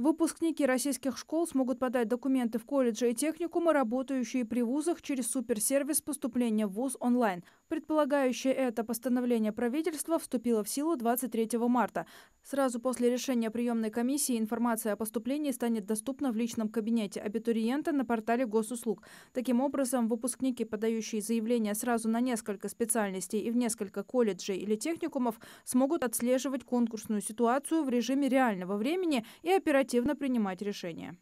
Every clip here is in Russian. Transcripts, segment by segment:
Выпускники российских школ смогут подать документы в колледжи и техникумы, работающие при вузах, через суперсервис поступления в вуз онлайн. Предполагающее это постановление правительства вступило в силу 23 марта. Сразу после решения приемной комиссии информация о поступлении станет доступна в личном кабинете абитуриента на портале госуслуг. Таким образом, выпускники, подающие заявления сразу на несколько специальностей и в несколько колледжей или техникумов, смогут отслеживать конкурсную ситуацию в режиме реального времени и оперативно принимать решения.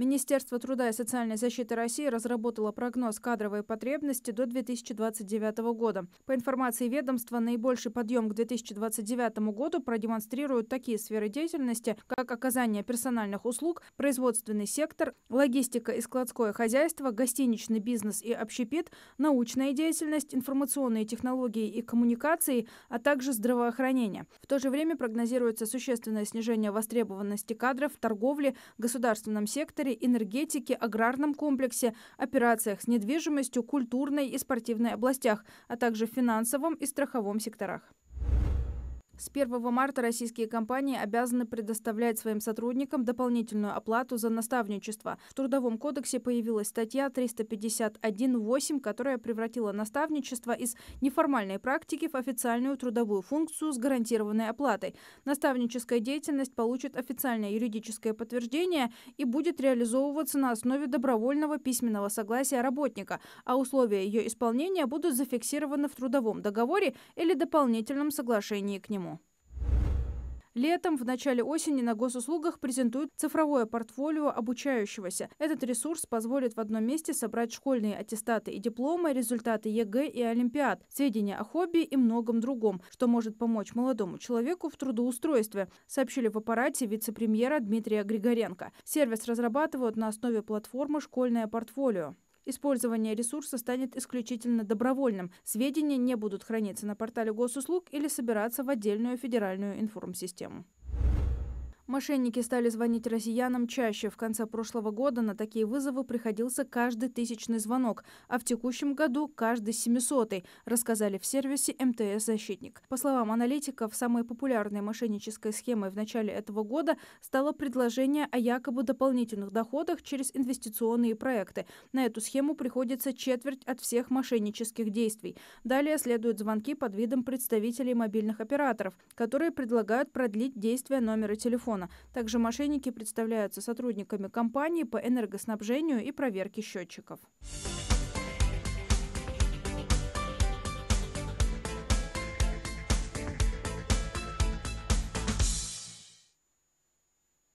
Министерство труда и социальной защиты России разработало прогноз кадровой потребности до 2029 года. По информации ведомства, наибольший подъем к 2029 году продемонстрируют такие сферы деятельности, как оказание персональных услуг, производственный сектор, логистика и складское хозяйство, гостиничный бизнес и общепит, научная деятельность, информационные технологии и коммуникации, а также здравоохранение. В то же время прогнозируется существенное снижение востребованности кадров в торговле, государственном секторе, энергетике, аграрном комплексе, операциях с недвижимостью, культурной и спортивной областях, а также в финансовом и страховом секторах. С 1 марта российские компании обязаны предоставлять своим сотрудникам дополнительную оплату за наставничество. В Трудовом кодексе появилась статья 351.8, которая превратила наставничество из неформальной практики в официальную трудовую функцию с гарантированной оплатой. Наставническая деятельность получит официальное юридическое подтверждение и будет реализовываться на основе добровольного письменного согласия работника, а условия ее исполнения будут зафиксированы в трудовом договоре или дополнительном соглашении к нему. Летом, в начале осени на госуслугах презентуют цифровое портфолио обучающегося. Этот ресурс позволит в одном месте собрать школьные аттестаты и дипломы, результаты ЕГЭ и олимпиад, сведения о хобби и многом другом, что может помочь молодому человеку в трудоустройстве, сообщили в аппарате вице-премьера Дмитрия Григоренко. Сервис разрабатывают на основе платформы «Школьное портфолио». Использование ресурса станет исключительно добровольным. Сведения не будут храниться на портале госуслуг или собираться в отдельную федеральную информсистему. Мошенники стали звонить россиянам чаще. В конце прошлого года на такие вызовы приходился каждый 1000-й звонок, а в текущем году каждый 700-й, рассказали в сервисе МТС «Защитник». По словам аналитиков, самой популярной мошеннической схемой в начале этого года стало предложение о якобы дополнительных доходах через инвестиционные проекты. На эту схему приходится четверть от всех мошеннических действий. Далее следуют звонки под видом представителей мобильных операторов, которые предлагают продлить действие номера телефона. Также мошенники представляются сотрудниками компании по энергоснабжению и проверке счетчиков.